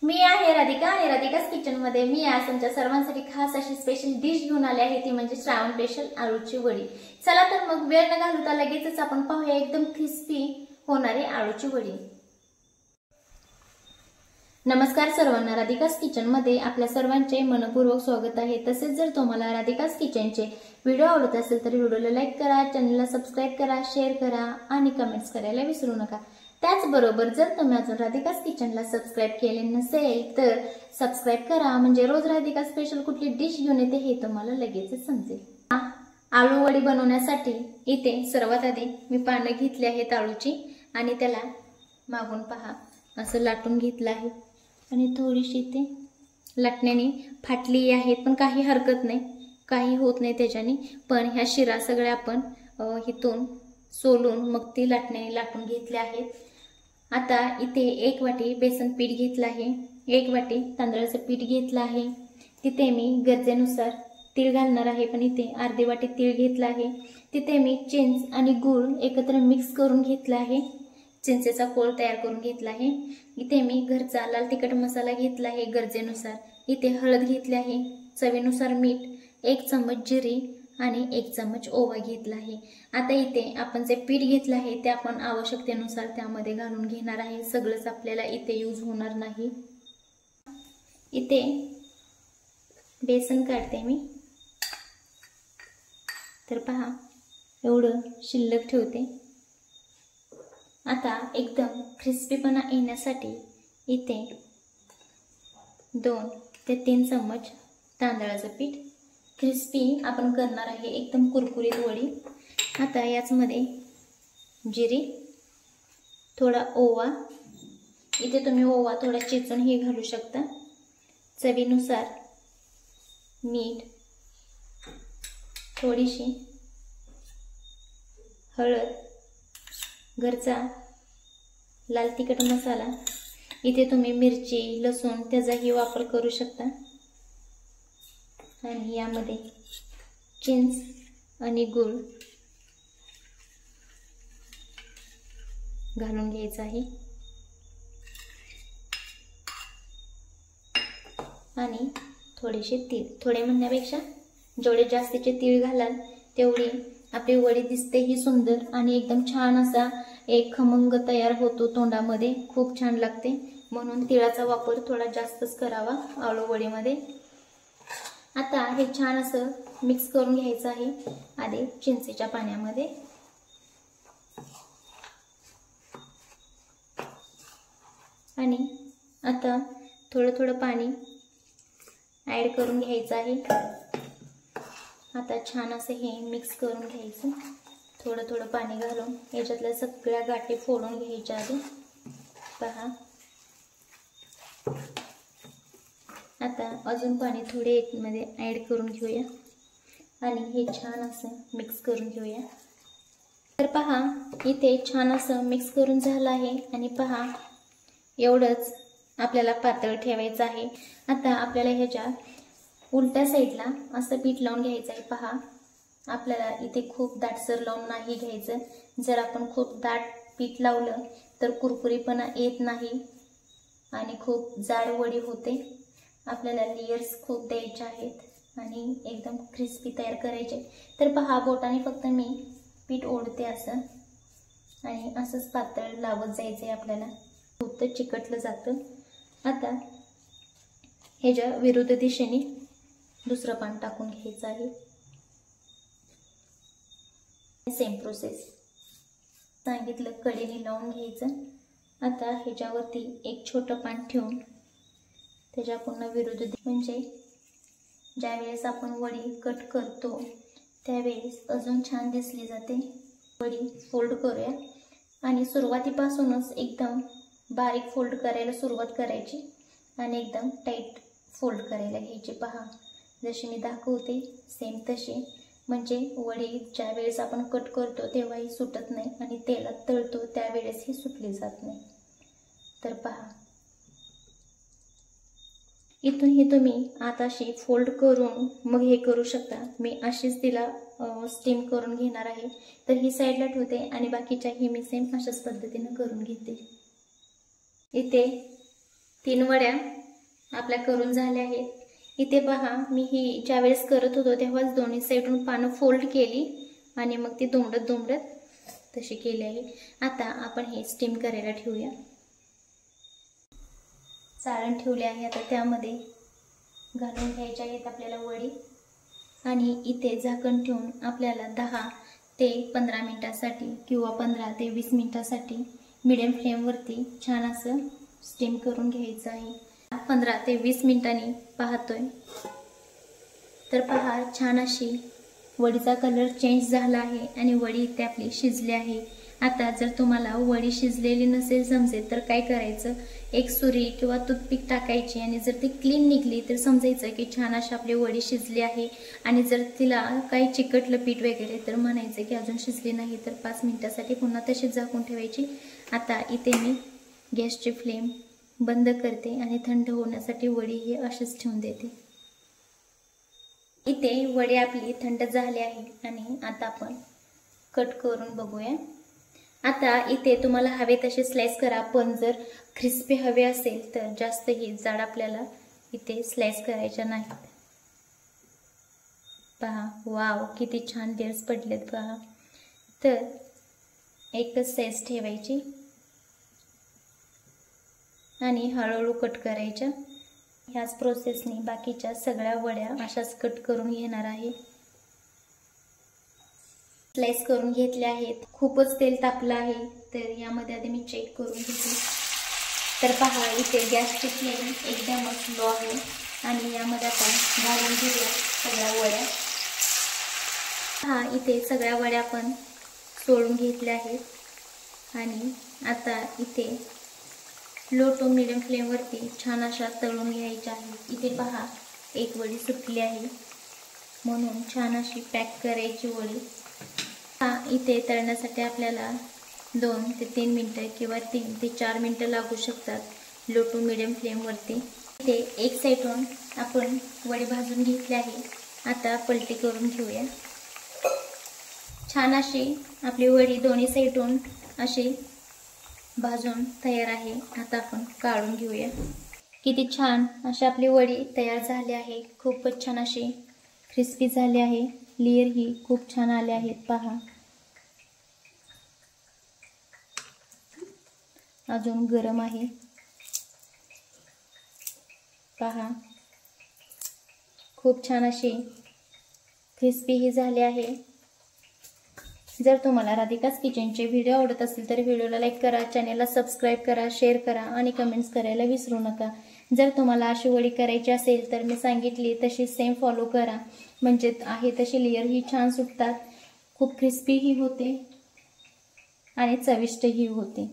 मी आहे राधिका आणि राधिका's किचन मध्ये मी आज तुमच्या सर्वांसाठी खास अशी स्पेशल डिश घेऊन आली आहे, ती म्हणजे श्रावण स्पेशल आळूची वडी। चला तर मग वेळ न घालवता लगेचच आपण पाहूया एकदम क्रिस्पी होणारी आळूची वडी। नमस्कार सर्वांना, राधिका's किचन मध्ये आपल्या सर्वांचे मनपूर्वक स्वागत आहे। तसेच जर तुम्हाला राधिका's किचनचे व्हिडिओ आवडत असेल तर व्हिडिओला लाईक करा, चॅनलला सबस्क्राइब करा, शेअर करा आणि कमेंट्स करायला विसरू नका। त्याचबरोबर जर तुम्ही अजून राधिका's किचनला सबस्क्राइब केले नसेल तर सबस्क्राइब करा, म्हणजे रोज राधिका स्पेशल कुठली डिश घेऊन येते हे तुम्हाला लगेच समजेल। आळू वडी बनवण्यासाठी इथे सर्वात आधी मी पानं घेतली आहेत आळूची आणि त्याला मागून पहा असं लाटून घेतलं आहे आणि थोडीशी इथे लाटण्याने फाटली आहेत, पण काही हरकत नाही, काही होत नाही त्याच्याने। पण ह्या शिरा सगळ्या आपण हितून सोलून मग ती लाटण्याने लाटून घेतल्या आहेत। आता इथे 1 वाटी बेसन पीठ घेतलं आहे, 1 वाटी तांदळाचं पीठ घेतलं आहे। तिथे मी गरजेनुसार तीळ घालणार आहे, पण इथे अर्धी वाटी तीळ घेतला आहे। तिथे मी चिंच आणि गूळ एकत्र मिक्स करून घेतला आहे, चिंचेचा कोळ तयार करून घेतला आहे। इथे मी घरचा लाल तिखट मसाला घेतला आहे गरजेनुसार। इथे हळद घेतली आहे, चवीनुसार मीठ, 1 चमच जिरे आणि 1 चमच ओवा घेतला आहे। आता इथे आपण जे पीठ घेतलं आहे ते आपण आवश्यकतेनुसार त्यामध्ये घालून घेणार आहे, सगळंच आपल्याला इथे यूज होणार नाही। इथे बेसन काढते मी, तर पहा एवढं शिल्लक ठेवते। आता एकदम क्रिस्पीपणा येण्यासाठी इथे 2 ते 3 चमच तांदळाचं पीठ, क्रिस्पी आपण करणार आहे, एकदम कुरकुरीत वडी। आता याचमध्ये जिरे, थोडा ओवा, इथे तुम्ही ओवा थोडा चेचून हे घालू शकता, चवीनुसार मीठ, थोडीशी हळद, घरचा लाल तिखट मसाला, इथे तुम्ही मिरची, लसूण त्याचाही वापर करू शकता। आणि यामध्ये चिंच आणि गूळ घालून घ्यायचा आहे आणि थोडेसे तीळ, थोडे म्हणण्यापेक्षा जेवढे जास्तीचे तीळ घालाल तेवढी आपली वडी दिसते ही सुंदर आणि एकदम छान असा एक खमंग तयार होतो तोंडामध्ये, खूप छान लागते। म्हणून तिळाचा वापर थोडा जास्तच करावा आळू वडीमध्ये। आता हे छान असं मिक्स करून घ्यायचं आहे आधी चिंचेच्या पाण्यामध्ये। आणि आता थोडं थोडं पाणी ऍड करून घ्यायचं आहे। आता छान असं हे मिक्स करून घ्यायचं, थोडं थोडं पाणी घालून याच्यातल्या सगळ्या गाठी फोडून घ्यायच्या आधी पहा। आता अजून पाणी थोडे मध्ये ऍड करून घेऊया आणि हे छान असं मिक्स करून घेऊया। तर पहा इथे छान असं मिक्स करून झालं आहे आणि पहा एवढंच आपल्याला पातळ ठेवायचं आहे। आता आपल्याला ह्याच्या उलट्या साईडला असं पीठ लावून घ्यायचं आहे। पहा आपल्याला इथे खूप दाटसर लावून नाही घ्यायचं, जर आपण खूप दाट पीठ लावलं तर कुरकुरीपणा येत नाही आणि खूप जाड वडी होते। आपल्याला लेयर्स खूप द्यायचे आहेत आणि एकदम क्रिस्पी तयार करायचे। तर पहा बोटाने फक्त मी पीठ ओढते असं आणि असंच पातळ लावत जायचंय आपल्याला, खूप तर चिकटलं जातं। आता ह्याच्या विरुद्ध दिशेने दुसरं पान टाकून घ्यायचं आहे, सेम प्रोसेस सांगितलं, कढईने लावून घ्यायचं। आता ह्याच्यावरती एक छोटं पान ठेवून त्याच्या पुन्हा विरुद्ध, म्हणजे ज्यावेळेस आपण वडी कट करतो त्यावेळेस अजून छान दिसली जाते। वडी फोल्ड करूया आणि सुरुवातीपासूनच एकदम बारीक फोल्ड करायला सुरुवात करायची आणि एकदम टाईट फोल्ड करायला घ्यायची। पहा जशी मी दाखवते सेम तशी, म्हणजे वडी ज्यावेळेस आपण कट करतो तेव्हाही सुटत नाही आणि तेलात तळतो त्यावेळेसही सुटली जात नाही। तर पहा इथून हे तुम्ही आता अशी फोल्ड करून मग हे करू शकता। मी अशीच तिला स्टीम करून घेणार आहे, तर ही साईडला ठेवते आणि बाकीच्या ही मी सेम अशाच पद्धतीने करून घेते। इथे 3 वड्या आपल्या करून झाल्या आहेत. इथे पहा, मी ही ज्यावेळेस करत होतो तेव्हाच दोन्ही साईडून पानं फोल्ड केली आणि मग ती दुमडत तशी केली आहे. आता आपण हे स्टीम करायला ठेवूया. चाळण ठेवले आहे. आता त्यामध्ये घालून घ्यायचे आहेत आपल्याला वडी आणि इथे झाकण ठेवून आपल्याला 10 ते 15 मिनिटासाठी किंवा 15 ते 20 मिनिटासाठी मीडियम फ्लेमवरती छान असं स्टीम करून घ्यायचं आहे. 15 ते 20 मिनिटांनी पाहतोय तर पहा, छान अशी वडीचा कलर चेंज झाला आहे आणि वडी इथे आपली शिजली आहे. आता जर तुम्हाला वडी शिजलेली नसेल समजेल तर काय करायचं, एक सुरी किंवा टूथपिक टाकायची आणि जर ती क्लीन निघली तर समजायचं की छान अशी आपली वडी शिजली आहे. आणि जर तिला काही चिकटलं पीठ वगैरे तर म्हणायचं की अजून शिजली नाही, तर 5 मिनिटासाठी पुन्हा तशीच झाकून ठेवायची. आता इथे मी गॅसची फ्लेम बंद करते आणि थंड होण्यासाठी वडी ही अशीच ठेवून देते. इथे वडी आपली थंड झाली आहे आणि आता आपण कट करून बघूया. आता इथे तुम्हाला हवे तसे स्लाइस करा, पण जर क्रिस्पी हवे असेल तर जास्त ही जाड आपल्याला इथे स्लाइस करायच्या नाहीत. पहा, वाव किती छान लेयर्स पडलेत पहा. तर एकच साइज ठेवायची आणि हळूहळू कट करायच्या. ह्याच प्रोसेसने बाकीच्या सगळ्या वड्या अशाच कट करून घेणार आहे. स्लाइस करून घेतले आहेत. खूपच तेल तापलं आहे तर यामध्ये आधी मी चेक करून घेते. तर पहा, इथे गॅसची फ्लेम एकदमच लो आहे आणि यामध्ये आपण घालून घेऊया सगळ्या वड्या. पहा, इथे सगळ्या वड्या आपण सोडून घेतल्या आहेत आणि आता इथे लो टू मीडियम फ्लेमवरती छान अशा तळून घ्यायच्या आहेत. इथे पहा, एक वडी सुटली आहे म्हणून छान अशी पॅक करायची वडी. इथे तळण्यासाठी आपल्याला 2 ते 3 मिनिटं किंवा 3 ते 4 मिनिटं लागू शकतात लो टू मीडियम फ्लेमवरती. इथे एक साईडून आपण वडी भाजून घेतली आहे. आता पलटी करून घेऊया. छान अशी आपली वडी दोन्ही साईडून अशी भाजून तयार आहे. आता आपण काढून घेऊया. किती छान अशी आपली वडी तयार झाली आहे. खूपच छान अशी क्रिस्पी झाली आहे. लेयर ही खूप छान आले आहेत पहा. अजून गरम आहे पहा. खूप छान अशी क्रिस्पी ही झाली आहे. जर तुम्हाला राधिकाज किचनचे व्हिडिओ आवडत असतील तर व्हिडिओला लाईक करा, चॅनलला सबस्क्राईब करा, शेअर करा आणि कमेंट्स करायला विसरू नका. जर तुम्हाला अशी वडी करायची असेल तर मी सांगितली तशी सेम फॉलो करा, म्हणजे आहे तशी लेयर ही छान सुटतात, खूप क्रिस्पी ही होते आणि चविष्ट ही होते.